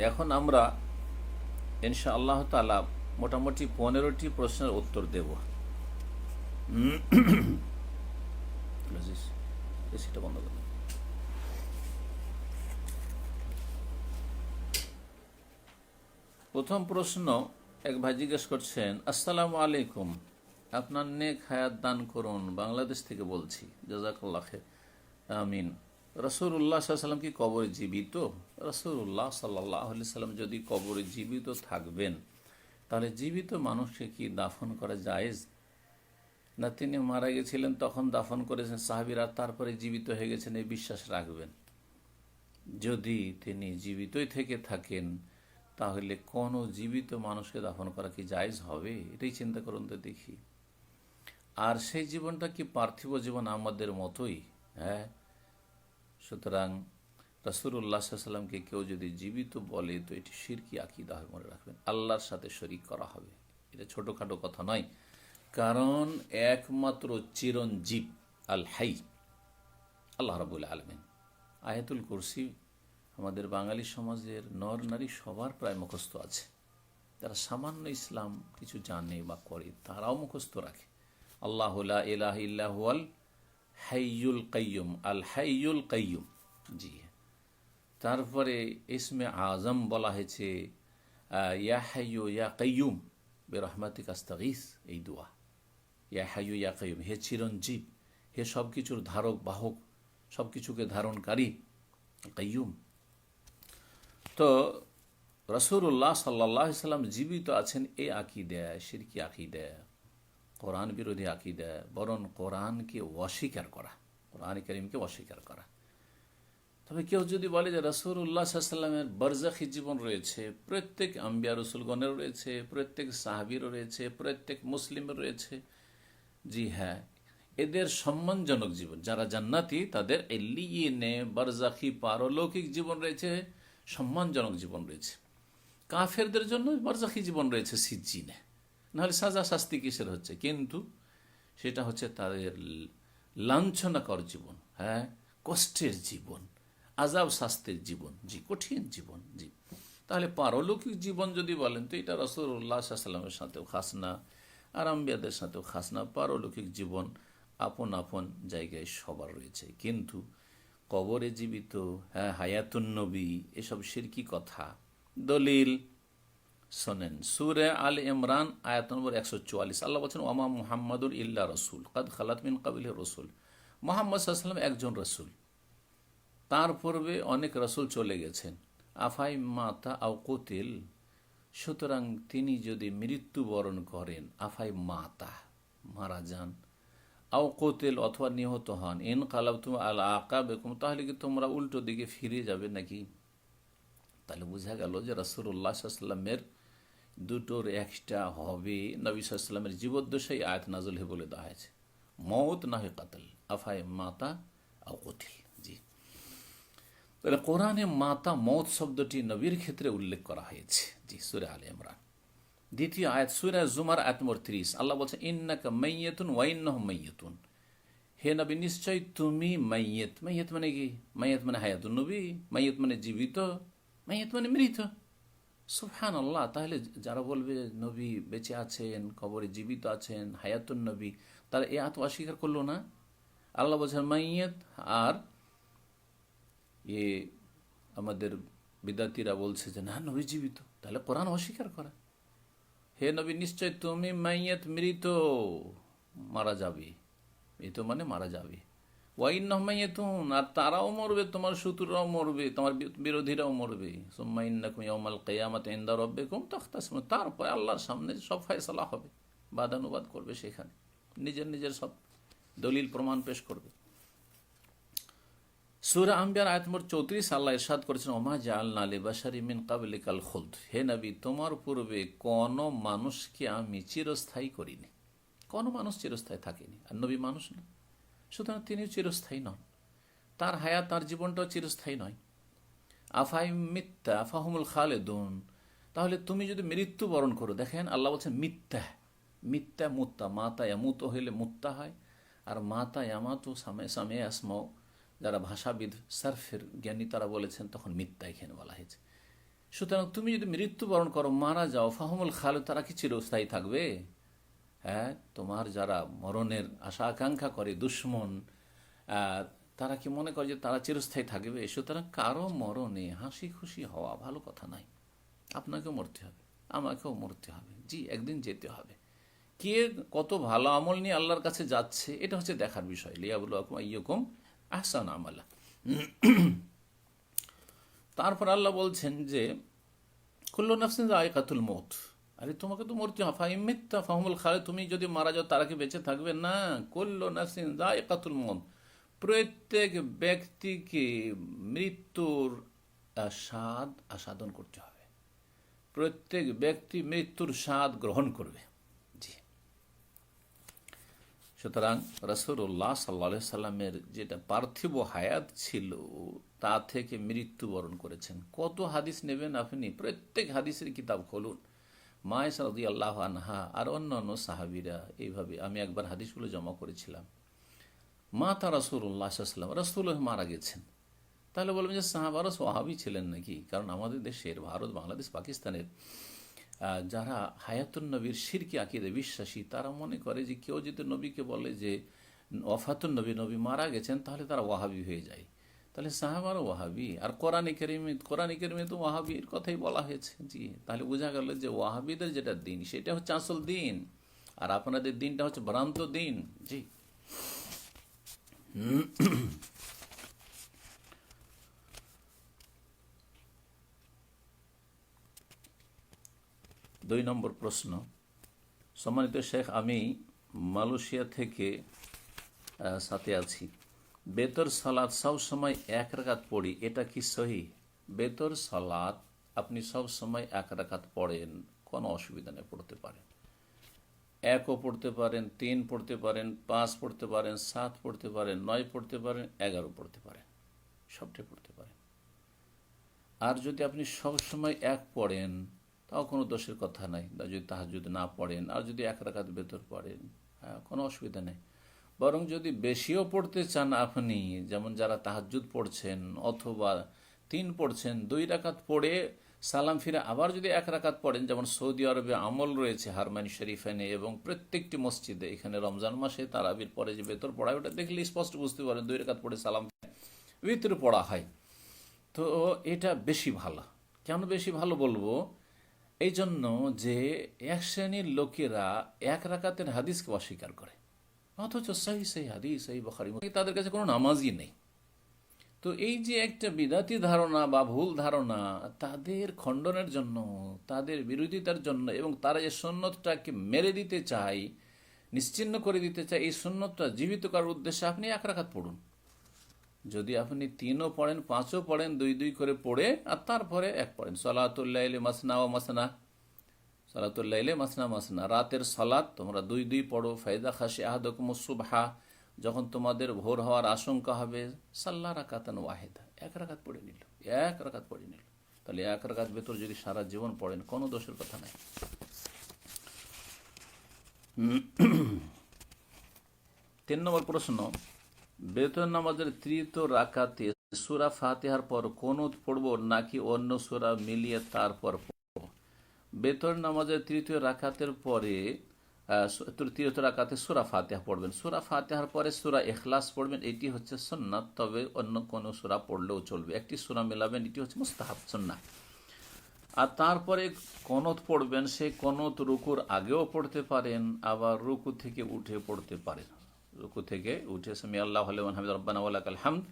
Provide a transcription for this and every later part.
এখন আমরা ইনশাআল্লাহ তাআলা মোটামুটি 15টি প্রশ্নের উত্তর দেব। এসিটা বন্ধ করুন। প্রথম প্রশ্ন, এক ভাই জিজ্ঞেস করছেন, আসসালামু আলাইকুম, আপনার নেক হায়াত দান করুন, বাংলাদেশ থেকে বলছি, জাযাকাল্লাহ খাইর, আমিন। রাসূলুল্লাহ সাল্লাল্লাহু আলাইহি ওয়াসাল্লাম কি কবরে জীবিত? রাসূলুল্লাহ সাল্লাল্লাহু আলাইহি ওয়াসাল্লাম যদি কবরে জীবিত থাকবেন, তাহলে জীবিত মানুষকে কি দাফন করা জায়েজ? না তিনি মারা গেছিলেন তখন দাফন করেছেন সাহাবীরা, তারপরে জীবিত হয়ে গেছেন এই বিশ্বাস রাখবেন? যদি তিনি জীবিতই থেকে থাকেন, তাহলে কোনো জীবিত মানুষকে দাফন করা কি জায়েজ হবে? এটাই চিন্তা করুন তো দেখি। আর সেই জীবনটা কি পার্থিব জীবন আমাদের মতোই? হ্যাঁ। সুতরাং রাসূলুল্লাহ সাল্লাল্লাহু আলাইহি ওয়াসাল্লামকে কেউ যদি জীবিত বলে, তো এটি শিরকি আকীদা হয়, মনে রাখবেন, আল্লাহর সাথে শরীক করা হবে। এটা ছোটোখাটো কথা নয়, কারণ একমাত্র চিরঞ্জীব আল হাই আল্লাহ রাব্বুল আলামিন। আয়াতুল কুরসি আমাদের বাঙালি সমাজের নর নারী সবার প্রায় মুখস্থ আছে। যারা সামান্য ইসলাম কিছু জানে বা করে, তারাও মুখস্থ রাখে। আল্লাহু লা ইলাহা ইল্লা হুয়াল হাইয়ুল কাইয়ুম, আল হাইয়ুল কাইয়ুম। জি। তারপরে ইসমে আজম বলা হয়েছে ইয়া হাইয়ু ইয়া কাইয়ুম বিরহমাতিকা আস্তাগীস, এই দোয়া, ইয়া হাইয়ু ইয়া কাইয়ুম, হে চিরঞ্জীব, হে সব কিছুর ধারক বাহক, সব কিছুকে ধারণকারী, কাইয়ুম। তো রাসূলুল্লাহ সাল্লাল্লাহু আলাইহি ওয়াসাল্লাম জীবিত আছেন, এই আকীদা শিরকি আকীদা, কোরআন বিরোধী আকীদা, বরং কোরআনকে অস্বীকার করা, কোরআন কারীমকে অস্বীকার করা। তবে কেউ যদি বলে যে রাসূলুল্লাহ সাল্লাল্লাহু আলাইহি ওয়াসাল্লামের বারজাখী জীবন রয়েছে, প্রত্যেক আম্বিয়া রাসূলগণের রয়েছে, প্রত্যেক সাহাবীর রয়েছে, প্রত্যেক মুসলিমের রয়েছে, জি হ্যাঁ, এদের সম্মানজনক জীবন, যারা জান্নাতি তাদের ইল্লিয়িনে বারজাখী পারলৌকিক জীবন রয়েছে, সম্মানজনক জীবন রয়েছে। কাফেরদের জন্য বারজাখী জীবন রয়েছে সিজ্জিনে, নাহলে সাজা শাস্তি কিসের হচ্ছে? কিন্তু সেটা হচ্ছে তাদের লাঞ্ছনাকর জীবন, হ্যাঁ, কষ্টের জীবন, আযাব শাস্তির জীবন, জি, কঠিন জীবন, জি। তাহলে পারলৌকিক জীবন যদি বলেন, তো এটা রাসূলুল্লাহ সাল্লাল্লাহু আলাইহি ওয়াসাল্লামের সাথেও খাস না, আর আম্বিয়াদের সাথেও খাস না। পারলৌকিক জীবন আপন আপন জায়গায় সবার রয়েছে, কিন্তু কবরে জীবিত, হ্যাঁ, হায়াতুন নবী, এসব শিরকি কথা। দলিল শোনেন, সূরা আল ইমরান আয়াত নম্বর 144, আল্লাহ বলছেন, ওমা মুহাম্মাদুর ইল্লা রাসূল কাদ খালাত মিন ক্বাবলিহি রাসূল। মুহাম্মদ সাল্লাল্লাহু আলাইহি ওয়াসাল্লাম একজন রাসূল, তার পূর্বে অনেক রাসূল চলে গেছেন। আফাই মাতা আও কুতিল, সুতরাং তিনি যদি মৃত্যুবরণ করেন, আফাই মাতা, মারা যান, আও কুতিল, অথবা নিহত হন, ইন কালাবতুম আলা আকাবিকুম, তাহলে কি তোমরা উল্টো দিকে ফিরে যাবে নাকি? তাহলে বোঝা গেল যে রাসূলুল্লাহ সাল্লাল্লাহু আলাইহি ওয়াসাল্লামের দুটোর একটা হবে। নবী সাল্লাল্লাহু আলাইহি ওয়াসাল্লামের জীবদ্দশায় আয়াত নাযিল হয়ে বলে দেওয়া হয়েছে, মওত না হয় কাতল, আফাই মাতা আও কুতিল। জি। তাহলে কোরআনে মাতা মওত শব্দটি নবীর ক্ষেত্রে উল্লেখ করা হয়েছে, জি, সূরা আলে ইমরান। দ্বিতীয় আয়াত সূরা জুমার আয়াত নম্বর 30, আল্লাহ বলছেন, ইন্নাকা মাইয়াতুন ওয়া ইন্নাহুম মাইয়াতুন, হে নবী নিশ্চয় তুমি মাইয়াত। মাইয়াত মানে কি? মাইয়াত মানে হায়াতুন নবী, মাইয়াত মানে জীবিত, মাইয়াত মানে মৃত। সুবহানাল্লাহ। তাহলে যারা বলবে নবী বেঁচে আছেন, কবরে জীবিত আছেন, হায়াতুন নবী, তারা এই আয়াত অস্বীকার করলো না? আল্লাহ বলছেন মাইয়াত, আর এ আমাদের বিদাতিরা বলছে যে না, নবী জীবিত, তাহলে কোরআন অস্বীকার করা। হে নবী নিশ্চয় তুমি মাইয়াত, মৃত, মারা যাবে, মৃত মানে মারা যাবে, ওয়াইন্নাহুম মাইয়াতুন, আর তারাও মরবে, তোমার শত্রুরাও মরবে, তোমার বিরোধীরাও মরবে। সুম্মা ইন্নাকুম ইয়াউমাল কিয়ামাতি ইনদা রাব্বিকুম তাখতাসিমুন, তারপরে আল্লাহর সামনে সব ফয়সালা হবে, বাদানুবাদ করবে, সেখানে নিজের নিজের সব দলিল প্রমাণ পেশ করবে। সূরা আম্বিয়ার আয়াত নম্বর 34, আল্লাহ ইরশাদ করেছেন, ওমা জাআলনা লিবাশারিন মিন ক্বাবলিকাল খুলদ, হে নবী তোমার পূর্বে কোন মানুষকে আমি চিরস্থায়ী করিনি। কোন মানুষ চিরস্থায়ী থাকেনি, আর নবী মানুষ না, সুতরাং তিনিও চিরস্থায়ী নন, তার হায়াত, তার জীবনটাও চিরস্থায়ী নয়। আফাই মিথ্যা আফাহুমুল খালেদুন, তাহলে তুমি যদি মৃত্যুবরণ করো, দেখেন আল্লাহ বলছেন মিথ্যা, মিথ্যা মুত্তা, মাতা ইয়ামুত হইলে মুত্তা হয়, আর মাতা ইয়ামাতু সামে সামে আসমাও, যারা ভাষাবিদ সার্ফের জ্ঞানী তারা বলেছেন তখন মিথ্যা এখানে বলা হয়েছে। সুতরাং তুমি যদি মৃত্যুবরণ করো, মারা যাও, ফাহমুল খালেদ, তারা কি চিরস্থায়ী থাকবে? হ্যাঁ, তোমার যারা মরণের আশা আকাঙ্ক্ষা করে দুশ্মন, তারা কি মনে করে যে তারা চিরস্থায়ী থাকবে? সুতরাং কারো মরণে হাসি খুশি হওয়া ভালো কথা নয়। আপনাকেও মরতে হবে, আমাকেও মরতে হবে, জি, একদিন যেতে হবে। কে কত ভালো আমল নিয়ে আল্লাহর কাছে যাচ্ছে এটা হচ্ছে দেখার বিষয়। লিয়াবলুয়াকুম আইয়ুকুম আহসানু আমালা। তারপর আল্লাহ বলছেন যে কুল্লু নাফসিন যায়কাতুল মউত, আরে তোমাকে তো মরতে হবে। ফাইমিত্তা ফাহুমুল খালিদ, তুমি যদি মারা যাও তারা কি বেঁচে থাকবে? না, কুল্লু নাফসিন যায়কাতুল মউত, প্রত্যেক ব্যক্তিকে মৃত্যুর স্বাদ আস্বাদন করতে হবে। প্রত্যেক ব্যক্তি মৃত্যুর স্বাদ গ্রহণ করবে। জি, সুতরাং রাসূলুল্লাহ সাল্লাল্লাহু আলাইহি সাল্লামের যেটা পার্থিব হায়াত ছিল তা থেকে মৃত্যুবরণ করেছেন। কত হাদিস নেবেন আপনি? প্রত্যেক হাদিসের কিতাব খুলুন। মা আয়েশা রাদিয়াল্লাহু আনহা আর অন্যান্য সাহাবীরা, এইভাবে আমি একবার হাদিসগুলো জমা করেছিলাম। মাতা রাসূলুল্লাহ সাল্লাল্লাহু আলাইহি ওয়াসাল্লাম, রাসূল মারা গেছেন। তাহলে বলবেন যে সাহাবারা ওয়াহাবী ছিলেন নাকি? কারণ আমাদের দেশের, ভারত, বাংলাদেশ, পাকিস্তানের যারা হায়াতুন নবীর শিরকি আকীদা বিশ্বাসী, তারা মনে করে যে কেউ যদি নবীকে বলে যে ওয়াফাতুন নবী, নবী মারা গেছেন, তাহলে তারা ওয়াহাবী হয়ে যায়। তাহলে সাহাবারা ওয়াহাবী, আর কোরআনে কারিমে তো ওয়াহাবীর কথাই বলা হয়েছে। জি, তাহলে বোঝা গেল যে ওয়াহাবীদের যেটা দিন সেটা হচ্ছে আসল দিন, আর আপনাদের দিনটা হচ্ছে ভ্রান্ত দিন। জি, 2 নম্বর প্রশ্ন। সম্মানিত শেখ, আমি মালয়েশিয়া থেকে সাথে আছি। বেতর সালাত সব সময় এক রাকাত পড়ি, এটা কি সহি? বেতর সালাত আপনি সব সময় এক রাকাত পড়েন, কোনো অসুবিধা নেই, পড়তে পারেন। 1ও পড়তে পারেন, 3 পড়তে পারেন, 5 পড়তে পারেন, 7 পড়তে পারেন, 9 পড়তে পারেন, 11 পড়তে পারেন, সবটাই পড়তে পারেন। আর যদি আপনি সব সময় 1 পড়েন তাও কোনো দোষের কথা নাই। যদি তাহাজ্জুদ না পড়েন আর যদি 1 রাকাত বেতর পড়েন, কোনো অসুবিধা নেই। বরং যদি বেশিও পড়তে চান আপনি, যেমন যারা তাহাজ্জুদ পড়ছেন অথবা 3 পড়ছেন, 2 রাকাত পড়ে সালাম ফিরে আবার যদি 1 রাকাত পড়েন, যেমন সৌদি আরবে আমল রয়েছে হারমাইন শরীফানে এবং প্রত্যেকটি মসজিদে, এখানে রমজান মাসে তারাবির পরে যে বেতর পড়ায় ওটা দেখলে স্পষ্ট বুঝতে পারেন 2 রাকাত পড়ে সালাম ভিতরে পড়া হয়। তো এটা বেশি ভালো। কেন বেশি ভালো বলবো? এই জন্য যে এক শ্রেণীর লোকেরা 1 রাকাতের হাদিসকে অস্বীকার করে, অথচ সহি সহি হাদিস, সহি বুখারী, তাদের কাছে কোনো নামাজই নেই। তো এই যে একটা বিদাতি ধারণা বা ভুল ধারণা, তাদের খণ্ডনের জন্য, তাদের বিরোধিতার জন্য, এবং তারা যে সুন্নতটাকে মেরে দিতে চায়, নিশ্চিহ্ন করে দিতে চায়, এই সুন্নতটা জীবিত করার উদ্দেশ্যে আপনি 1 রাকাত পড়ুন। যদি আপনি 3ও পড়েন, 5ও পড়েন, 2 করে পড়ে আর তারপরে 1 পড়েন। সলাতুল লাইলি মাসনা ও মাসনা, সলাতুল লাইলি মাসনা মাসনা, রাতের সলাত তোমরা 2 পড়ো। ফাইদা খাশি আহাদুকুমুস সুবহা, যখন তোমাদের ভোর হওয়ার আশঙ্কা হবে, সাল্লা রাকাতান ওয়াহিদা, 1 রাকাত পড়ে নিল, 1 রাকাত পড়ে নিল। তাহলে 1 রাকাত ভেতর যদি সারা জীবন পড়েন কোনো দোষের কথা নাই। 3 নম্বর প্রশ্ন। বেতর নামাজের 3য় রাকাতে সূরা ফাতিহার পর কুনুত পড়ব নাকি অন্য সূরা মিলিয়ে তারপর পড়ব? বেতর নামাজের 3য় রাকাতের পরে 3য় রাকাতে সূরা ফাতিহা পড়বেন। সূরা ফাতিহার পরে সূরা ইখলাস পড়বেন, এটি হচ্ছে সুন্নাত। তবে অন্য কোন সূরা পড়লেও চলবে, একটি সূরা মেলাবেন, এটি হচ্ছে মুস্তাহাব সুন্নাহ। আর তারপরে কুনুত পড়বেন, সেই কুনুত রুকুর আগেও পড়তে পারেন, আবার রুকু থেকে উঠে পড়তে পারেন। রুকু থেকে উঠে সামি আল্লাহু লিমান হামিদা রব্বানা ওয়া লাকাল হামদ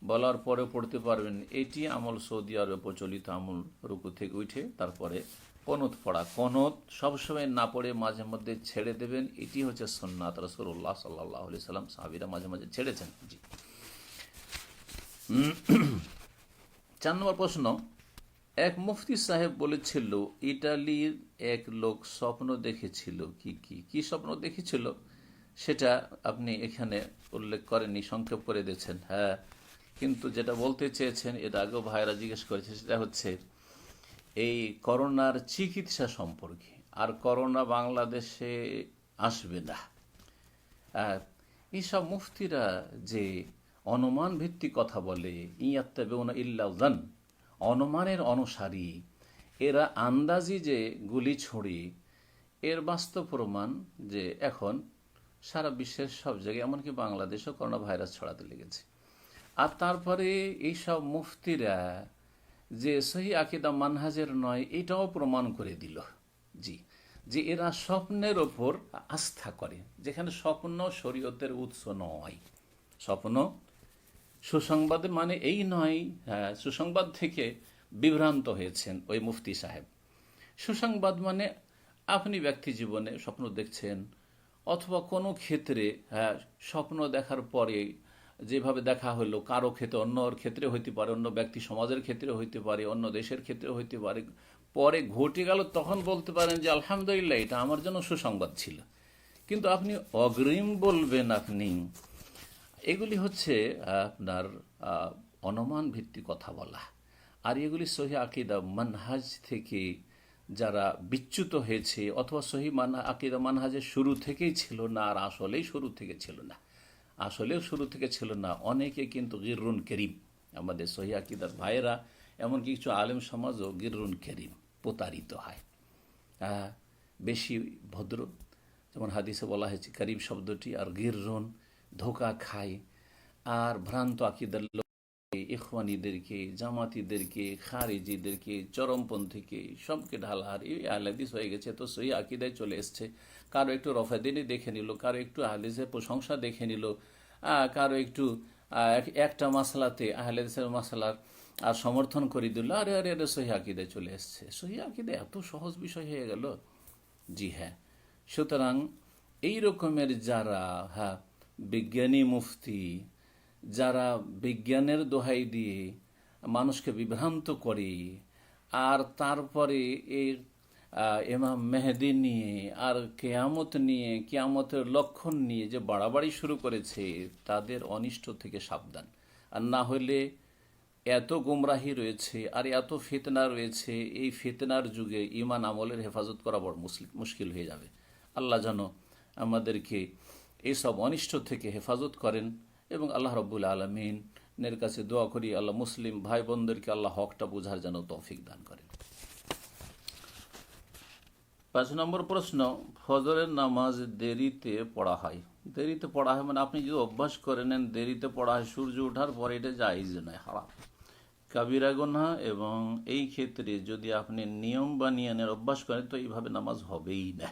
বলার পরে পড়তে পারবেন। এটি আমল সৌদি আরবে প্রচলিত আমল, রুকু থেকে উঠে তারপরে কুনুত পড়া। কুনুত সবসময় না পড়ে মাঝে মধ্যে ছেড়ে দেবেন, এটি হচ্ছে সুন্নাত। রাসূলুল্লাহ সাল্লাল্লাহু আলাইহি সাল্লাম, সাহাবীরা মাঝে মাঝে ছেড়েছেন। জি। 4 নম্বর প্রশ্ন। এক মুফতি সাহেব বলেছিল ইটালির এক লোক স্বপ্ন দেখেছিল। কি স্বপ্ন দেখেছিল সেটা আপনি এখানে উল্লেখ করেননি, সংক্ষেপ করে দিয়েছেন। হ্যাঁ, কিন্তু যেটা বলতে চেয়েছেন, এর আগেও ভাইরা জিজ্ঞেস করেছে, সেটা হচ্ছে এই করোনার চিকিৎসা সম্পর্কে। আর করোনা বাংলাদেশে আসবে না। এইসব মুফতিরা যে অনুমান ভিত্তিক কথা বলে, ইয়াত্তাবিউনা ইল্লা যান, অনুমানের অনুসারী, এরা আন্দাজি যে গুলি ছড়ি, এর বাস্তব প্রমাণ যে এখন সারা বিশ্বের সব জায়গায়, এমনকি বাংলাদেশও করোনা ভাইরাস ছড়াতে লেগেছে। আর তারপরে এইসব মুফতিরা যে সহি আকিদা মানহাজের নয়, এটাও প্রমাণ করে দিল। জি, যে এরা স্বপ্নের ওপর আস্থা করে, যেখানে স্বপ্ন শরীয়তের উৎস নয়। স্বপ্ন সুসংবাদের মানে এই নয়, হ্যাঁ, সুসংবাদ থেকে বিভ্রান্ত হয়েছেন ওই মুফতি সাহেব। সুসংবাদ মানে আপনি ব্যক্তি জীবনে স্বপ্ন দেখছেন, অথবা কোনো ক্ষেত্রে, হ্যাঁ, স্বপ্ন দেখার পরে যেভাবে দেখা হলো, কারো ক্ষেত্রে, অন্যর ক্ষেত্রে হইতে পারে, অন্য ব্যক্তি সমাজের ক্ষেত্রে হইতে পারে, অন্য দেশের ক্ষেত্রে হইতে পারে, পরে ঘটে গেল, তখন বলতে পারেন যে আলহামদুলিল্লাহ, এটা আমার জন্য সুসংবাদ ছিল। কিন্তু আপনি অগ্রিম বলবেন, আপনি এগুলি হচ্ছে আপনার অনুমান ভিত্তিক কথা বলা। আর এগুলি সহি আকিদা মানহাজ থেকে যারা বিচ্যুত হয়েছে, অথবা সহি আকিদা মানহাজের শুরু থেকেই ছিল না, আর আসলেই শুরু থেকে ছিল না, আসলেও শুরু থেকে ছিল না, অনেকে কিন্তু গিররুন কেরিম, আমাদের সহি আকিদার ভাইয়েরা, এমনকি কিছু আলেম সমাজও গিররুন কেরিম, প্রতারিত হয়, বেশি ভদ্র। যেমন হাদিসে বলা হয়েছে করিম শব্দটি, আর গিররুন ধোকা খায়। আর ভ্রান্ত আকিদার লোক, ইখওয়ানিদেরকে, জামাতিদেরকে, খারিজিদেরকে, চরমপন্থীকে সবকে ঢালার এই আহলাদিস হয়ে গেছে, তো সেই আকিদায় চলে এসছে। কারো একটু রফাদিনী দেখে নিল, কারো একটু আহলেদিসের প্রশংসা দেখে নিল, কারো একটু একটা মাসলাতে আহলেদিসের মাসলার আর সমর্থন করে দিল, আরে আরে আরে সহি আকিদায় চলে এসছে। সহি আকিদা এত সহজ বিষয় হয়ে গেল। জি হ্যাঁ, সুতরাং এই রকমের যারা, হ্যাঁ, বিজ্ঞানী মুফতি, যারা বিজ্ঞানের দোহাই দিয়ে মানুষকে বিভ্রান্ত করে, আর তারপরে এই ইমাম মেহেদি নিয়ে আর কেয়ামত নিয়ে, কেয়ামতের লক্ষণ নিয়ে যে বাড়াবাড়ি শুরু করেছে, তাদের অনিষ্ট থেকে সাবধান। আর না হলে এত গুমরাহি রয়েছে আর এত ফিতনা রয়েছে, এই ফিতনার যুগে ইমান আমলের হেফাজত করা বড় মুশকিল হয়ে যাবে। আল্লাহ যেন আমাদেরকে এইসব অনিষ্ট থেকে হেফাজত করেন, এবং আল্লাহ রব্বুল আলমিনের কাছে দোয়া করি, আল্লাহ মুসলিম ভাই বোনদেরকে আল্লাহ হকটা বোঝার যেন তৌফিক দান করেন। 5 নম্বর প্রশ্ন, ফজরের নামাজ দেরিতে পড়া হয়। দেরিতে পড়া হয় মানে আপনি যদি অভ্যাস করে নেন দেরিতে পড়া হয় সূর্য ওঠার পরে, এটা জায়েজ নয়, হারাম, কাবিরা গুনাহ। এবং এই ক্ষেত্রে যদি আপনি নিয়ম বানিয়ে নেন, অভ্যাস করেন, তো এইভাবে নামাজ হবেই না।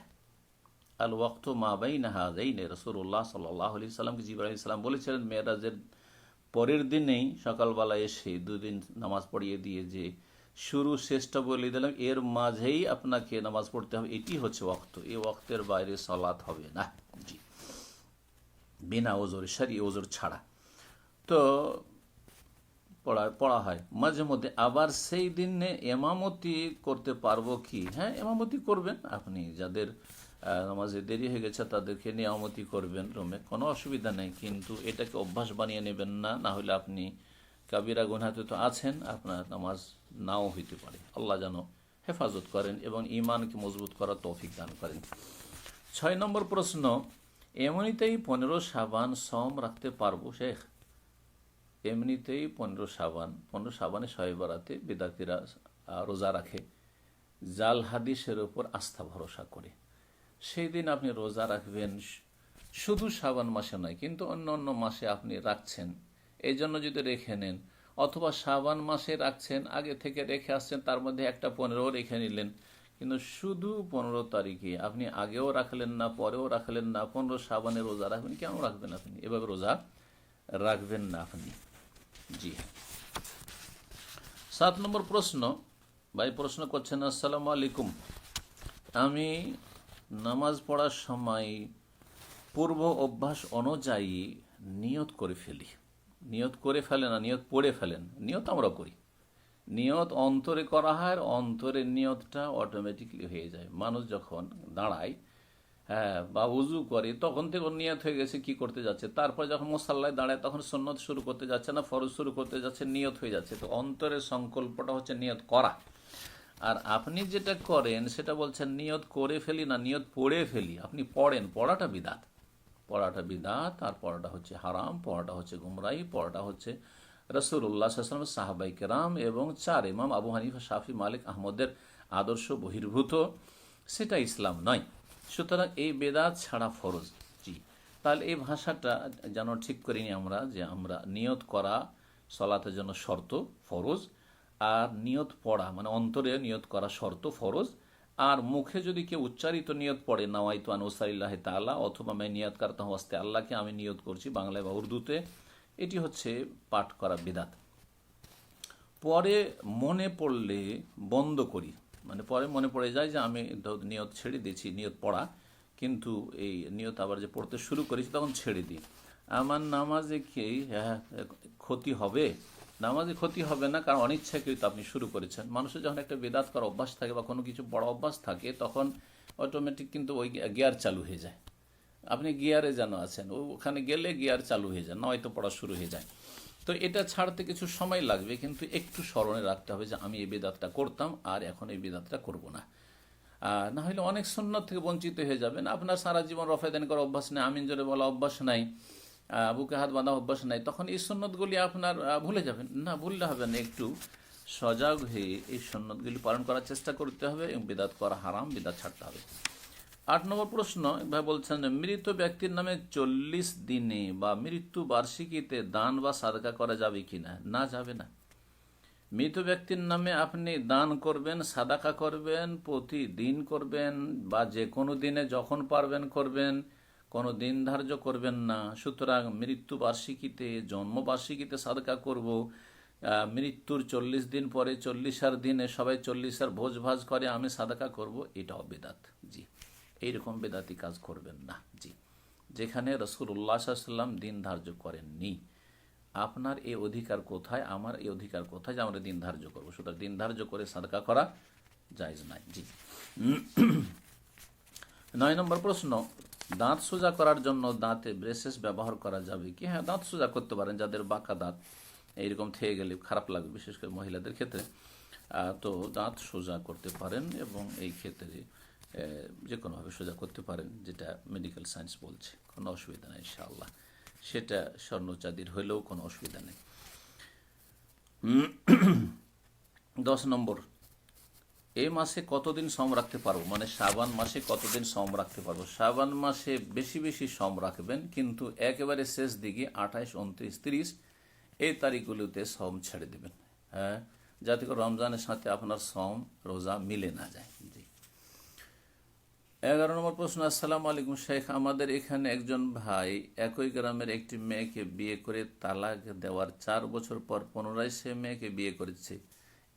আল ওয়াক্ত মা বাইনা হাযাইন, রাসূলুল্লাহ সাল্লাল্লাহু আলাইহি সাল্লামকে জিবরাইল আলাইহিস সালাম বলেছিলেন মেরাজের পরের দিনেই সকালবেলা এসে 2 দিন নামাজ পড়িয়ে দিয়ে যে শুরু শেষটা বলে দিলাম, এর মাঝেই আপনাকে নামাজ পড়তে হবে, এটি হচ্ছে ওয়াক্ত, এই ওয়াক্তের বাইরে সালাত হবে না। জি, বিনা ওজোর, শরঈ ওজোর ছাড়া। তো পড়া হয় মাঝে মধ্যে। আবার সেই দিনে এমামতি করতে পারবো কি? হ্যাঁ, এমামতি করবেন আপনি, যাদের নামাজে দেরি হয়ে গেছে তাদেরকে নিয়ামতি করবেন রুমে, কোনো অসুবিধা নেই। কিন্তু এটাকে অভ্যাস বানিয়ে নেবেন না, না হলে আপনি কাবিরা গুনাহতে তো আছেন, আপনার নামাজ নাও হইতে পারে। আল্লাহ যেন হেফাজত করেন এবং ইমানকে মজবুত করার তৌফিক দান করেন। 6 নম্বর প্রশ্ন, এমনিতেই 15 শাবান সম রাখতে পারবো শেখ? এমনিতেই 15 শাবানে শবে বরাতে বিদাতিরা রোজা রাখে জাল হাদিসের উপর আস্থা ভরসা করে। সেই দিন আপনি রোজা রাখবেন, শুধু শাবান মাসে নয়, কিন্তু অন্য অন্য মাসে আপনি রাখছেন, এই জন্য যদি রেখে নেন, অথবা শাবান মাসে রাখছেন, আগে থেকে রেখে আসছেন, তার মধ্যে একটা 15 রেখে নিলেন, কিন্তু শুধু 15 তারিখে আপনি আগেও রাখলেন না, পরেও রাখলেন না, 15 শাবানে রোজা রাখবেন, কেন রাখবেন আপনি? এভাবে রোজা রাখবেন না আপনি। জি। 7 নম্বর প্রশ্ন, ভাই প্রশ্ন করছেন, আসসালামু আলাইকুম, আমি নামাজ পড়ার সময় পূর্ব অভ্যাস অনুযায়ী নিয়ত করে ফেলি। নিয়ত করে ফেলে না, নিয়ত পড়ে ফেলেন। নিয়ত আমরা করি, নিয়ত অন্তরে করা হয়, অন্তরের নিয়তটা অটোমেটিকলি হয়ে যায়। মানুষ যখন দাঁড়ায়, হ্যাঁ, বা উজু করে, তখন থেকে ওর নিয়ত হয়ে গেছে কি করতে যাচ্ছে। তারপর যখন মুসাল্লায় দাঁড়ায়, তখন সুন্নত শুরু করতে যাচ্ছে না ফরজ শুরু করতে যাচ্ছে, নিয়ত হয়ে যাচ্ছে। তো অন্তরের সংকল্পটা হচ্ছে নিয়ত করা। আর আপনি যেটা করেন সেটা বলছেন নিয়ত করে ফেলি না, নিয়ত পড়ে ফেলি। আপনি পড়েন, পড়াটা বিদাত, পড়াটা বিদাত, আর পড়াটা হচ্ছে হারাম, পড়াটা হচ্ছে গুমরাহি, পড়াটা হচ্ছে রাসূলুল্লাহ সাল্লাল্লাহু আলাইহি ওয়াসাল্লামের সাহাবায়ে কেরাম এবং 4 ইমাম আবু হানিফা, শাফি, মালিক, আহমদের আদর্শ বহির্ভূত, সেটা ইসলাম নয়। সুতরাং এই বেদাত ছাড়া ফরজ। জি, তাহলে এই ভাষাটা যেন ঠিক করিনি আমরা, যে আমরা নিয়ত করা সলাতের জন্য শর্ত ফরজ, আর নিয়ত পড়া মানে অন্তরে নিয়ত করা শর্ত ফরজ, আর মুখে যদি কেউ উচ্চারিত নিয়ত পড়ে নাওয়াইতু আন উসাল্লিল্লাহ তাআলা, অথবা আমি নিয়ত করতা হুঁ ওয়াস্তে আল্লাহকে আমি নিয়ত করছি বাংলায় বা উর্দুতে, এটি হচ্ছে পাঠ করা বিদাত। পরে মনে পড়লে বন্ধ করি, মানে পরে মনে পড়ে যায় যে আমি নিয়ত ছেড়ে দিয়েছি, নিয়ত পড়া, কিন্তু এই নিয়ত আবার যে পড়তে শুরু করেছি তখন ছেড়ে দিই। আমার নামাজে কি ক্ষতি হবে? নামাজে ক্ষতি হবে না, কারণ অনিচ্ছাকৃত আপনি শুরু করেছেন। মানুষের যখন একটা বেদাত করার অভ্যাস থাকে বা কোনো কিছু বড় অভ্যাস থাকে, তখন অটোমেটিক কিন্তু ওই গিয়ার চালু হয়ে যায়। আপনি গিয়ারে যেন আছেন, ওখানে গেলে গিয়ার চালু হয়ে যায়, নয়তো পড়া শুরু হয়ে যায়। তো এটা ছাড়তে কিছু সময় লাগবে, কিন্তু একটু স্মরণে রাখতে হবে যে আমি এই বেদাতটা করতাম আর এখন এই বেদাতটা করব না। না হলে অনেক সুন্নত থেকে বঞ্চিত হয়ে যাবেন। আপনার সারা জীবন রফায়দানি করার অভ্যাস নেই, আমিন জোরে বলা অভ্যাস নাই, বুকে হাত বাঁধা অভ্যাস নাই, তখন এই সুন্নতগুলি আপনার ভুলে যাবেন। না, ভুললে হবে না, একটু সজাগ হয়ে এই সুন্নতগুলি পালন করার চেষ্টা করতে হবে এবং বিদাত করা হারাম, বিদাত ছাড়তে হবে। 8 নম্বর প্রশ্ন, ভাই বলছেন মৃত ব্যক্তির নামে 40 দিনে বা মৃত্যু বার্ষিকীতে দান বা সাদকা করা যাবে কিনা? না, যাবে না। মৃত ব্যক্তির নামে আপনি দান করবেন, সাদাকা করবেন, প্রতিদিন করবেন বা যে কোনো দিনে যখন পারবেন করবেন, কোনো দিন ধার্য করবেন না। সুতরাং মৃত্যু বার্ষিকীতে, জন্মবার্ষিকীতে সাদকা করব, মৃত্যুর 40 দিন পরে 40 দিনে সবাই 40 ভোজ ভাজ করে আমি সাদাকা করব, এটাও বেদাত। জি, এইরকম বেদাতি কাজ করবেন না। জি, যেখানে রাসূলুল্লাহ সাল্লাল্লাহু আলাইহি ওয়াসাল্লাম দিন ধার্য করেননি। আপনার এই অধিকার কোথায়, আমার এই অধিকার কোথায় যে আমরা দিন ধার্য করবো? সুতরাং দিন ধার্য করে সাদকা করা জায়েজ নাই। জি। 9 নম্বর প্রশ্ন, দাঁত সোজা করার জন্য দাঁতে ব্রেসেস ব্যবহার করা যাবে কি? হ্যাঁ, দাঁত সোজা করতে পারেন। যাদের বাঁকা দাঁত এইরকম থেকে গেলে খারাপ লাগবে, বিশেষ করে মহিলাদের ক্ষেত্রে, তো দাঁত সোজা করতে পারেন এবং এই ক্ষেত্রে যে কোনোভাবে সোজা করতে পারেন, যেটা মেডিকেল সায়েন্স বলছে, কোনো অসুবিধা নেই ইনশাআল্লাহ। সেটা স্বর্ণ চাঁদির হইলেও কোনো অসুবিধা নেই। 10 নম্বর, এই মাসে কতদিন সম রাখতে পারবো, মানে শাবান মাসে কতদিন সম রাখতে পারবো? শাবান মাসে বেশি বেশি সম রাখবেন, কিন্তু একেবারে শেষ দিকে 28, 29, 30 এই তারিখগুলোতে সম ছেড়ে দেবেন। হ্যাঁ, যাতে করে রমজানের সাথে আপনার সম রোজা মিলে না যায়। জি। 11 নম্বর প্রশ্ন, আসসালামু আলাইকুম শেখ, আমাদের এখানে একজন ভাই একই গ্রামের একটি মেয়েকে বিয়ে করে তালাক দেওয়ার 4 বছর পর পুনরায় সে মেয়েকে বিয়ে করেছে।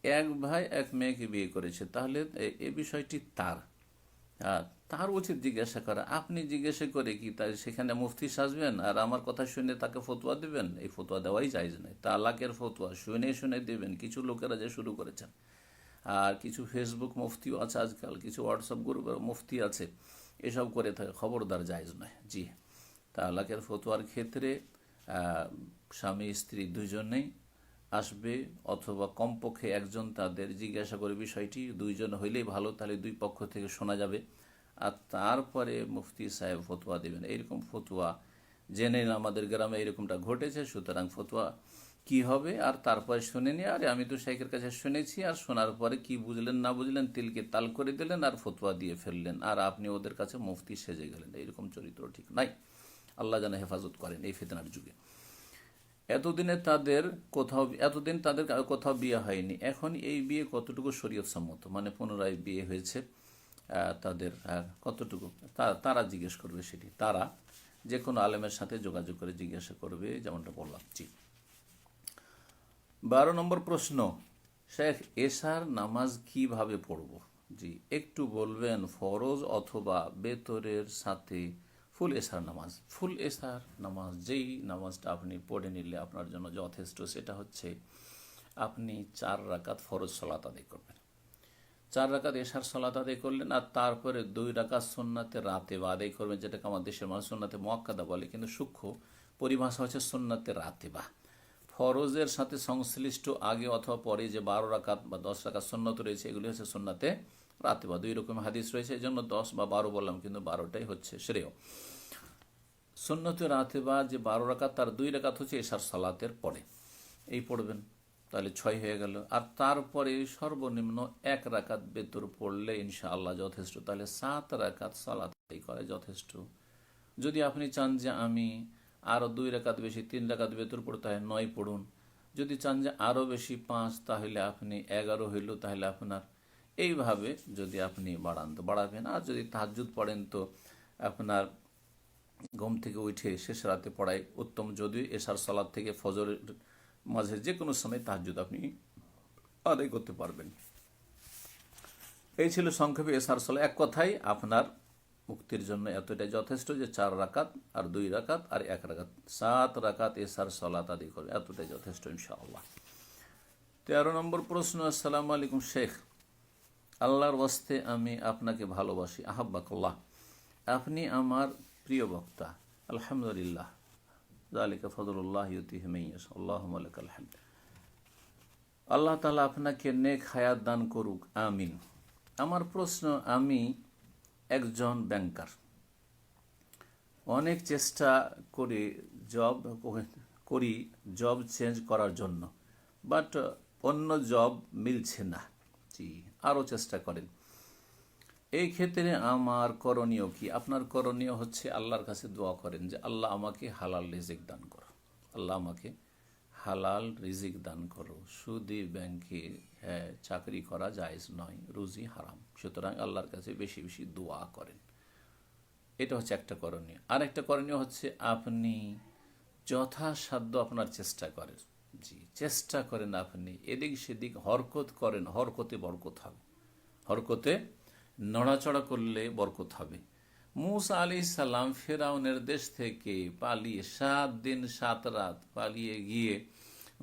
এক ভাই এক মেয়েকে বিয়ে করেছে, তাহলে এই বিষয়টি তার উচিত জিজ্ঞাসা করা। আপনি জিজ্ঞাসা করে কি তাই সেখানে মুফতি সাজবেন আর আমার কথা শুনে তাকে ফতোয়া দেবেন? এই ফতোয়া দেওয়াই জায়েজ নয়। তালাকের ফতোয়া শুনে শুনে দেবেন, কিছু লোকেরা যে শুরু করেছেন। আর কিছু ফেসবুক মুফতিও আছে আজকাল, কিছু হোয়াটসঅ্যাপ গ্রুপের মুফতি আছে, এসব করে থাকে, খবরদার, জায়েজ নয়। জি, তালাকের ফতোয়ার ক্ষেত্রে স্বামী স্ত্রী দুইজনেই আসবে, অথবা কমপক্ষে একজন তাদের জিজ্ঞাসা করে বিষয়টি, দুইজন হইলেই ভালো, তাহলে দুই পক্ষ থেকে শোনা যাবে, আর তারপরে মুফতি সাহেব ফতোয়া দেবেন। এইরকম ফতোয়া জেনে আমাদের গ্রামে এরকমটা ঘটেছে। সুতরাং ফতোয়া কি হবে আর তারপরে শুনে নিয়ে, আরে আমি তো শেখের কাছে শুনেছি, আর শোনার পরে কি বুঝলেন না বুঝলেন তিলকে তাল করে দিলেন আর ফতোয়া দিয়ে ফেললেন, আর আপনি ওদের কাছে মুফতি সেজে গেলেন। এইরকম চরিত্র ঠিক নাই। আল্লাহ যেন হেফাজত করেন এই ফিতনার যুগে। এতদিন তাদের কোথাও বিয়ে হয়নি, এখন এই বিয়ে কতটুকু শরীয়ত সম্মত, মানে পুনরায় বিয়ে হয়েছে তাদের কতটুকু, তারা জিজ্ঞেস করবে। সেটি তারা যে কোনো আলেমের সাথে যোগাযোগ করে জিজ্ঞাসা করবে, যেমনটা বললাম। জি। 12 নম্বর প্রশ্ন, শেখ এশার নামাজ কিভাবে পড়ব? জি, একটু বলবেন ফরজ অথবা বেতরের সাথে ফুল এশার নামাজ? ফুল এশার নামাজ, যেই নামাজটা আপনি পড়ে নিলে আপনার জন্য যথেষ্ট, সেটা হচ্ছে আপনি 4 রাকাত ফরজ সালাত আদায় করবেন। 4 রাকাত এশার সালাত আদায় করলেন, আর তারপরে 2 রাকাত সুন্নাতে রাতেবা আদায় করবেন, যেটাকে আমার দেশের মানুষ সুন্নাতে মুআক্কাদা বলে, কিন্তু সূক্ষ্ম পরিভাষা হচ্ছে সুন্নাতে রাতেবা। ফরজের সাথে সংশ্লিষ্ট আগে অথবা পরে যে 12 রাকাত বা 10 রাকাত সুন্নত রয়েছে, এগুলি হচ্ছে সুন্নাতে রাতেবা। 2 রকম হাদিস রয়েছে, এই জন্য 10 বা 12 বললাম, কিন্তু 12টাই হচ্ছে শ্রেয়। সুন্নতে রাতেবা যে 12 রাকাত, তার 2 রাকাত হচ্ছে এশার সালাতের পরে, এই পড়বেন। তাহলে 6 হয়ে গেল। আর তারপরে সর্বনিম্ন 1 রাকাত বেতর পড়লে ইনশাআল্লাহ যথেষ্ট। তাহলে 7 রাকাত সালাত আদায় করা যথেষ্ট। যদি আপনি চান যে আমি আরও 2 রাকাত বেশি 3 রাকাত বেতর পড়তে হয় 9 পড়ুন। যদি চান যে আরও বেশি 5, তাহলে আপনি 11 হইল, তাহলে আপনার এইভাবে যদি আপনি বাড়ান তো বাড়াবেন। আর যদি তাহাজ্জুদ পড়েন তো আপনার ঘুম থেকে উঠে শেষ রাতে পড়াই উত্তম, যদিও এশার সালাত থেকে ফজরের মাঝে যে কোনো সময় তাহাজ্জুদ আপনি আদায় করতে পারবেন। এই ছিল সংক্ষেপে এশার সালাত। এক কথায় আপনার মুক্তির জন্য এতটাই যথেষ্ট যে 4 রাকাত আর 2 রাকাত আর 1 রাকাত, 7 রাকাত এশার সালাত আদায় করবে, এতটাই যথেষ্ট ইনশাআল্লাহ। 13 নম্বর প্রশ্ন। আসসালামু আলাইকুম শেখ, আল্লাহর ওয়াস্তে আমি আপনাকে ভালোবাসি, আহাব্বাকাল্লাহ, আপনি আমার প্রিয় বক্তা। আলহামদুলিল্লাহ, যালিকা ফজলুল্লাহ ইউতিহি মান ইয়াশা, আল্লাহুম্মা লাকাল হামদ। আল্লাহ তাআলা আপনাকে নেক হায়াত দান করুক, আমিন। আমার প্রশ্ন, আমি একজন ব্যাংকার, অনেক চেষ্টা করি জব চেঞ্জ করার জন্য, বাট অন্য জব মিলছে না। জি, আরও চেষ্টা করেন। এই ক্ষেত্রে আমার করণীয় কি? আপনার করণীয় হচ্ছে আল্লাহর কাছে দোয়া করেন যে আল্লাহ আমাকে হালাল রিজিক দান করো, আল্লাহ আমাকে হালাল রিজিক দান করো। সুদী ব্যাংকে চাকরি করা জায়েজ নয়, রুজি হারাম। সুতরাং আল্লাহর কাছে বেশি বেশি দোয়া করেন। এটা হচ্ছে একটা করণীয়। আর একটা করণীয় হচ্ছে আপনি যথাসাধ্য আপনার চেষ্টা করেন। জি, চেষ্টা করেন, আপনি এদিক সেদিক হরকত করেন, হরকতে বরকত হবে। হরকতে নড়াচড়া করলে বরকত হবে। মূসা আলাইহিস সালাম ফেরাউনের দেশ থেকে পালিয়ে 7 দিন 7 রাত পালিয়ে গিয়ে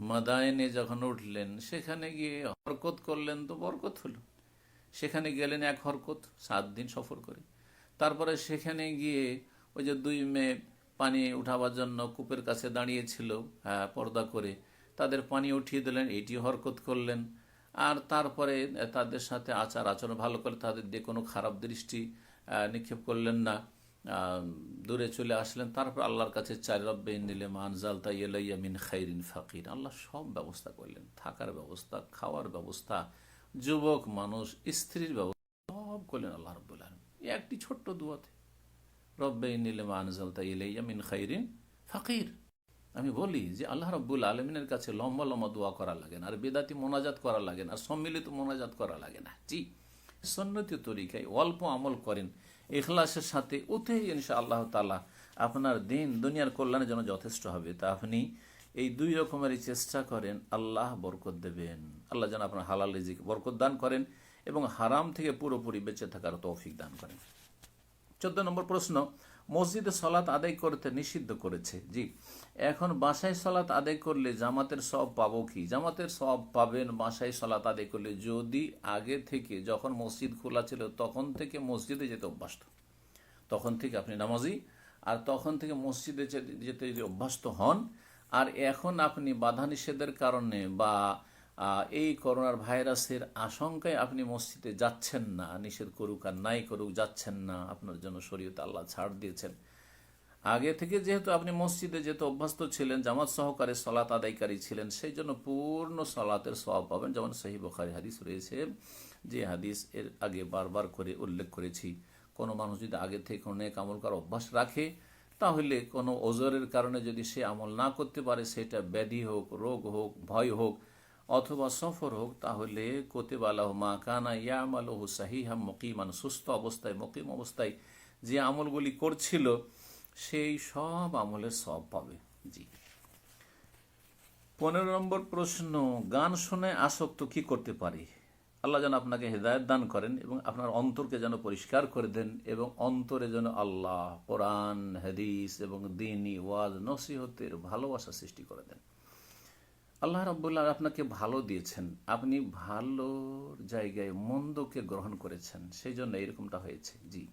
মাদায়েনে যখন উঠলেন, সেখানে গিয়ে হরকত করলেন তো বরকত হলো। সেখানে গেলেন 1 হরকত 7 দিন সফর করে। তারপরে সেখানে গিয়ে ওই যে 2 মেয়ে পানি উঠাবার জন্য কূপের কাছে দাঁড়িয়েছিল পর্দা করে, তাদের পানি উঠিয়ে দিলেন, এটি হরকত করলেন। আর তারপরে তাদের সাথে আচার আচরণ ভালো করে, তাদের দিয়ে কোনো খারাপ দৃষ্টি নিক্ষেপ করলেন না, দূরে চলে আসলেন। তারপর আল্লাহর কাছে 4 রব্বে নিলে মানজালতা ইলাইয়া মিন খাইরিন ফাকির, আল্লাহ সব ব্যবস্থা করলেন, থাকার ব্যবস্থা, খাওয়ার ব্যবস্থা, যুবক মানুষ, স্ত্রীর ব্যবস্থা, সব করলেন আল্লাহ রাব্বুল আলামিন একটি ছোট্ট দুয়াতে। রব্বে নিলে মানজালতা ইলাইয়া মিন খাইরিন ফাকির। আমি বলি যে আল্লাহ রাব্বুল আলমিনের কাছে লম্বা লম্বা দোয়া করা লাগে না, আর বেদাতি মোনাজাত করা লাগে না, আর সম্মিলিত মোনাজাত করা লাগে না। জি, সুন্নতি তরিকায় অল্প আমল করেন ইখলাসের সাথে, ওতেই ইনশাআল্লাহ তাআলা আপনার দিন দুনিয়ার কল্যাণের জন্য যথেষ্ট হবে। তা আপনি এই 2 রকমেরই চেষ্টা করেন, আল্লাহ বরকত দেবেন। আল্লাহ যেন আপনার হালাল রিজিক বরকত দান করেন এবং হারাম থেকে পুরোপুরি বেঁচে থাকার তৌফিক দান করেন। 14 নম্বর প্রশ্ন। মসজিদে সলাত আদায় করতে নিষিদ্ধ করেছে। জি, এখন বাসায় সলাত আদায় করলে জামাতের সওয়াব পাবো কি? জামাতের সওয়াব পাবেন বাসায় সলাত আদায় করলে, যদি আগে থেকে যখন মসজিদ খোলা ছিল তখন থেকে মসজিদে যেতে অভ্যস্ত, তখন থেকে আপনি নামাজি, আর তখন থেকে মসজিদে যেতে যদি অভ্যস্ত হন, আর এখন আপনি বাধা নিষেধের কারণে বা এই করোনার ভাইরাসের আশঙ্কায় আপনি মসজিদে যাচ্ছেন না, নিষেধ করুক আর নাই করুক যাচ্ছেন না, আপনার জন্য শরীয়তে আল্লাহ ছাড় দিয়েছেন। আগে থেকে যেহেতু আপনি মসজিদে যেতে অভ্যস্ত ছিলেন, জামাত সহকারে সলাত আদায়কারী ছিলেন, সেই জন্য পূর্ণ সলাতের সওয়াব পাবেন। যেমন সহিহ বুখারী হাদিস রয়েছে, যে হাদিস এর আগে বারবার করে উল্লেখ করেছি, কোনো মানুষ যদি আগে থেকে অনেক আমল করার অভ্যাস রাখে, তাহলে কোনো ওজরের কারণে যদি সে আমল না করতে পারে, সেটা ব্যাধি হোক, রোগ হোক, ভয় হোক অথবা সফর হোক, তাহলে কুতিবা লাহু মা কানা ইয়ামালুহু সাহিহাম মুকিমান, সুস্থ অবস্থায় মুকিম অবস্থায় যে আমলগুলি করছিল সেই সব আমলের সওয়াব পাবে। জি। 15 নম্বর প্রশ্ন। গান শুনে আসক্ত কি করতে পারি? আল্লাহ যেন আপনাকে হেদায়েত দান করেন এবং আপনার অন্তরকে যেন পরিষ্কার করে দেন, এবং অন্তরে যেন আল্লাহ, কোরআন, হাদিস এবং দ্বীনি ওয়াজ নসিহতের ভালোবাসা সৃষ্টি করে দেন। আল্লাহ রাব্বুল আলামিন আপনাকে ভালো দিয়েছেন, আপনি ভালো জায়গায় মন্দকে গ্রহণ করেছেন, সেই জন্য এরকমটা হয়েছে। জি,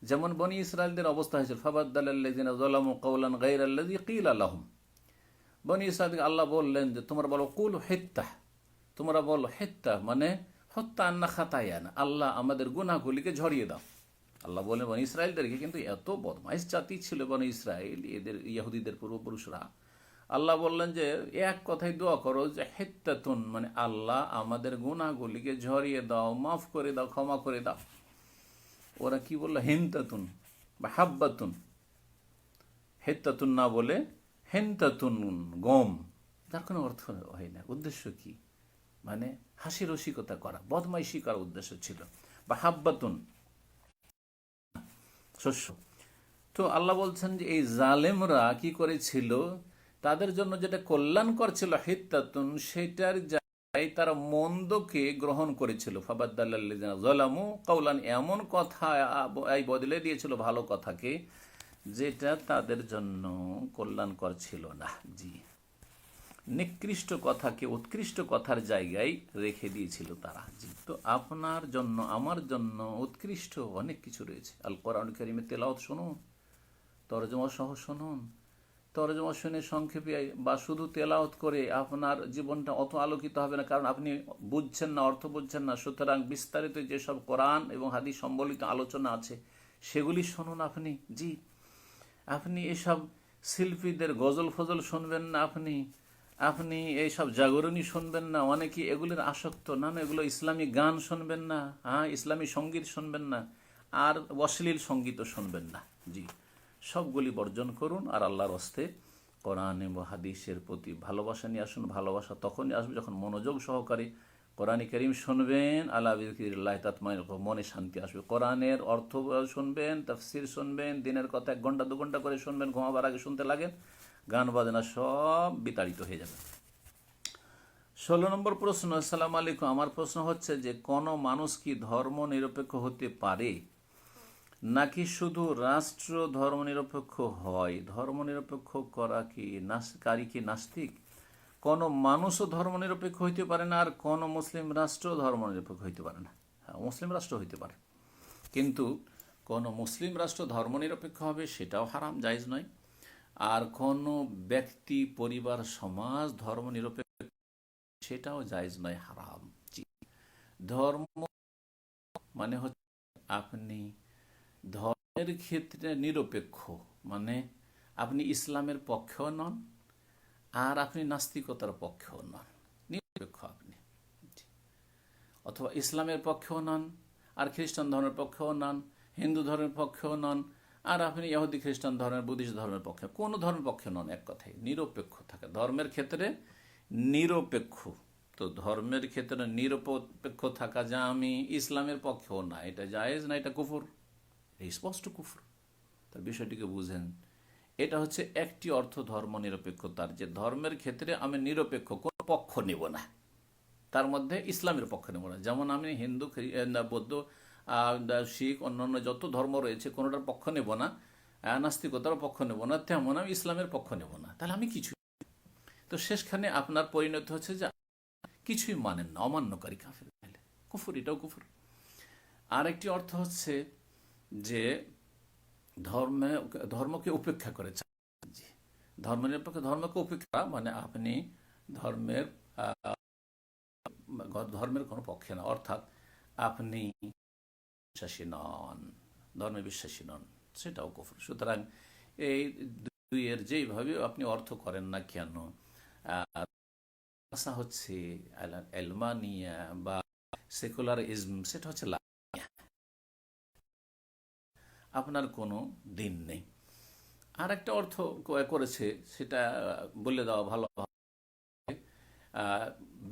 যেমন বনি ইসরায়েলদের অবস্থা হয়েছিল, ফাবাদদালাল্লাযিনা যালামু কাওলান গায়রাল্লাযী ক্বিলা লাহুম। বনি ইসরায়েলকে আল্লাহ বললেন যে তোমরা বলো কুল হিত্তাহ, তোমরা বলো হিত্তাহ মানে হত্যা আন্না খাতায়ান, আল্লাহ আমাদের গুনাহগুলিকে ঝরিয়ে দাও। আল্লাহ বলেন বনি ইসরায়েলদেরকে, কিন্তু এত বদমাইশ জাতি ছিল বনি ইসরায়েল, এদের ইহুদিদের পূর্বপুরুষরা। আল্লাহ বললেন যে এক কথায় দোয়া করো যে হেত্তাতুন, মানে আল্লাহ আমাদের গুনাহগুলিকে ঝরিয়ে দাও, মাফ করে দাও, ক্ষমা করে দাও। ওরা কি বললো? হেন্তাতুন বা হাব্বাতুন। হেত্তাতুন না বলে হেন্তাতুন, গম, তার কোনো অর্থ হয় না। উদ্দেশ্য কি? মানে হাসি রসিকতা করা, বদমাইশি করার উদ্দেশ্য ছিল। বা হাব্বাতুন, শস্য। তো আল্লাহ বলছেন যে এই জালেমরা কি করেছিল, তাদের জন্য যেটা কল্যাণকর ছিল হিত্তাতুন, সেটার জায়গায় তারা মন্দকে গ্রহণ করেছিল। ফাবাদ্দাল্লাযিনা যালামু কাওলান, এমন কথা বদলে দিয়েছিল ভালো কথাকে, যেটা তাদের জন্য কল্যাণকর ছিল না। জি, নিকৃষ্ট কথাকে উৎকৃষ্ট কথার জায়গায় রেখে দিয়েছিল তারা। জি, তো আপনার জন্য আমার জন্য উৎকৃষ্ট অনেক কিছু রয়েছে। আল কোরআন কারীমের তেলাওয়াত শুনুন, তরজমা সহ শুনুন। তরজমা শুনে সংক্ষেপে বা শুধু তেলাওয়াত করে আপনার জীবনটা অত আলোকিত হবে না, কারণ আপনি বুঝছেন না, অর্থ বুঝছেন না। সুতরাং বিস্তারিত যেসব কোরআন এবং হাদিস সম্বলিত আলোচনা আছে সেগুলি শুনুন আপনি। জি, আপনি এসব শিল্পীদের গজল ফজল শুনবেন না, আপনি আপনি এইসব জাগরণী শুনবেন না। অনেকে এগুলির আসক্ত। না না, এগুলো ইসলামী গান শুনবেন না, হ্যাঁ, ইসলামী সঙ্গীত শুনবেন না, আর অশ্লীল সঙ্গীতও শুনবেন না। জি, সবগুলি বর্জন করুন আর আল্লাহর হস্তে কোরআন এবং হাদিসের প্রতি ভালোবাসা নিয়ে আসুন। ভালোবাসা তখনই আসবে যখন মনোযোগ সহকারে কোরআন কারীম শুনবেন। আলা যিকরিল্লাহি তাতমাইন্নুল কুলুব, মনে শান্তি আসবে। কোরআনের অর্থ শুনবেন, তাফসির শুনবেন, দিনের কথা 1 ঘন্টা 2 ঘন্টা করে শুনবেন, ঘুমাবার আগে শুনতে লাগেন, গান বাজনা সব বিতাড়িত হয়ে যাবে। 16 নম্বর প্রশ্ন। আসসালামু আলাইকুম, আমার প্রশ্ন হচ্ছে যে কোন মানুষ কি ধর্ম নিরপেক্ষ হতে পারে, নাকি শুধু রাষ্ট্র ধর্মনিরপেক্ষ হয়? ধর্মনিরপেক্ষ কারী কি নাস্তিক? কোন মানুষও ধর্মনিরপেক্ষ হইতে পারে না, আর কোন মুসলিম রাষ্ট্র ধর্মনিরপেক্ষ হইতে পারে না। হ্যাঁ, মুসলিম রাষ্ট্র হইতে পারে, কিন্তু কোন মুসলিম রাষ্ট্র ধর্মনিরপেক্ষ হবে সেটাও হারাম, জায়েজ নয়। আর কোন ব্যক্তি, পরিবার, সমাজ ধর্মনিরপেক্ষ সেটাও জায়েজ নয়, হারাম। জি, ধর্ম মানে হচ্ছে আপনি ধর্মের ক্ষেত্রে নিরপেক্ষ, মানে আপনি ইসলামের পক্ষেও নন আর আপনি নাস্তিকতার পক্ষেও নন, নিরপেক্ষ আপনি। অথবা ইসলামের পক্ষেও নন আর খ্রিস্টান ধর্মের পক্ষেও নন, হিন্দু ধর্মের পক্ষেও নন আর আপনি ইহুদি খ্রিস্টান ধর্মের, বুদ্ধিস্ট ধর্মের পক্ষে, কোনো ধর্মের পক্ষে নন। এক কথায় নিরপেক্ষ থাকে, ধর্মের ক্ষেত্রে নিরপেক্ষ। তো ধর্মের ক্ষেত্রে নিরপেক্ষ থাকা, যা আমি ইসলামের পক্ষেও না, এটা জায়েজ না, এটা কুফর, স্পষ্ট কুফর। তার বিষয়টিকে বুঝেন। এটা হচ্ছে একটি অর্থ ধর্ম নিরপেক্ষতার, যে ধর্মের ক্ষেত্রে আমি নিরপেক্ষ, কোন পক্ষ নেব না। তার মধ্যে ইসলামের পক্ষ নেব না। যেমন আমি হিন্দু, বৌদ্ধ, শিখ, অন্যান্য যত ধর্ম রয়েছে কোনোটার পক্ষ নেব না, নাস্তিকতার পক্ষ নেব না, তেমন আমি ইসলামের পক্ষ নেব না। তাহলে আমি কিছু, তো শেষখানে আপনার পরিণতি হচ্ছে যে কিছুই মানেন না, অমান্যকারী কাফের, কুফর, এটাও কুফর। আর একটি অর্থ হচ্ছে যে ধর্মকে উপেক্ষা করে। জি, ধর্মকে উপেক্ষা মানে আপনি ধর্মের ধর্মের কোনো পক্ষে না, অর্থাৎ আপনি বিশ্বাসী নন, ধর্মে বিশ্বাসী নন, সেটাও কুফর। সুতরাং এই দুইয়ের যেইভাবে আপনি অর্থ করেন না কেন, আশা হচ্ছে এলমানিয়া বা সেকুলারিজম, সেটা হচ্ছে আপনার কোনো দিন নেই। আর একটা অর্থ করেছে, সেটা বলে দেওয়া ভালো।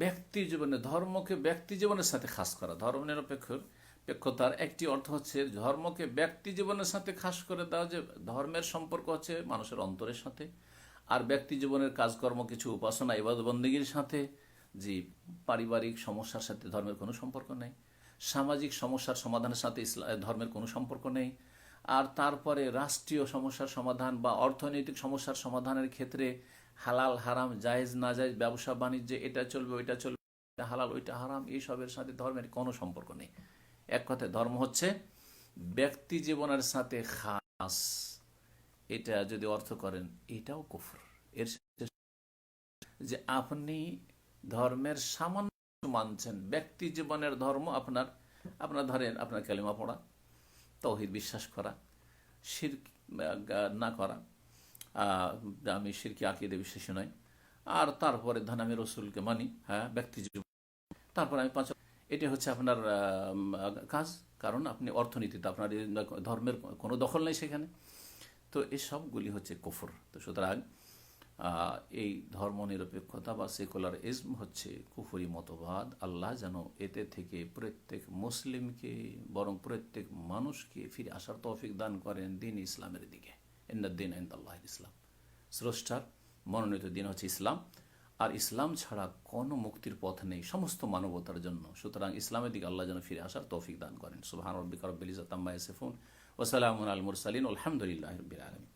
ব্যক্তি জীবনে, ধর্মকে ব্যক্তি জীবনের সাথে খাস করা, ধর্ম নিরপেক্ষতার একটি অর্থ হচ্ছে ধর্মকে ব্যক্তি জীবনের সাথে খাস করে দেওয়া। যে ধর্মের সম্পর্ক হচ্ছে মানুষের অন্তরের সাথে, আর ব্যক্তি জীবনের কাজকর্ম, কিছু উপাসনা, ইবাদত বন্দেগীর সাথে। জি, পারিবারিক সমস্যার সাথে ধর্মের কোনো সম্পর্ক নেই, সামাজিক সমস্যার সমাধানের সাথে ধর্মের কোনো সম্পর্ক নেই। আর তারপরে রাষ্ট্রীয় সমস্যার সমাধান বা অর্থনৈতিক সমস্যার সমাধানের ক্ষেত্রে হালাল হারাম, জায়েজ না জায়েজ, ব্যবসা বাণিজ্যে এটা চলবে ওইটা চলবে, এটা হালাল ওইটা হারাম, এইসবের সাথে ধর্মের কোনো সম্পর্ক নেই। এক কথায় ধর্ম হচ্ছে ব্যক্তি জীবনের সাথে খাস। এটা যদি অর্থ করেন, এটাও কুফর। এর যে আপনি ধর্মের সামান্য মানছেন, ব্যক্তি জীবনের ধর্ম আপনার ধরেন আপনার কালিমা পড়া, তাওহীদ বিশ্বাস করা, শিরক না করা, আমি শিরকি আকিদে বিশ্বাসী নই, আর তারপরে ধরেন আমি রসুলকে মানি, হ্যাঁ ব্যক্তি জীবন, তারপর আমি পাঁচ, এটা হচ্ছে আপনার কাজ। কারণ আপনি অর্থনীতিতে আপনার ধর্মের কোনো দখল নেই সেখানে। তো এই সবগুলি হচ্ছে কুফর। তো সুতরাং এই ধর্মনিরপেক্ষতা বা সেকুলারিজম হচ্ছে কুফরি মতবাদ। আল্লাহ যেন এতে থেকে প্রত্যেক মুসলিমকে, বরং প্রত্যেক মানুষকে ফিরে আসার তৌফিক দান করেন দিন ইসলামের দিকে। ইন্নাদ-দীন ইনদাল্লাহিল ইসলাম, স্রষ্টার মনোনীত দিন হচ্ছে ইসলাম, আর ইসলাম ছাড়া কোনো মুক্তির পথ নেই সমস্ত মানবতার জন্য। সুতরাং ইসলামের দিকে আল্লাহ যেন ফিরে আসার তৌফিক দান করেন। সুবহান রাব্বিকা রাব্বিল ইজ্জাতি আম্মা ইয়াসিফুন ওয়া সালামুন আলাল মুরসালিন, আলহামদুলিল্লাহি রাব্বিল আলামিন।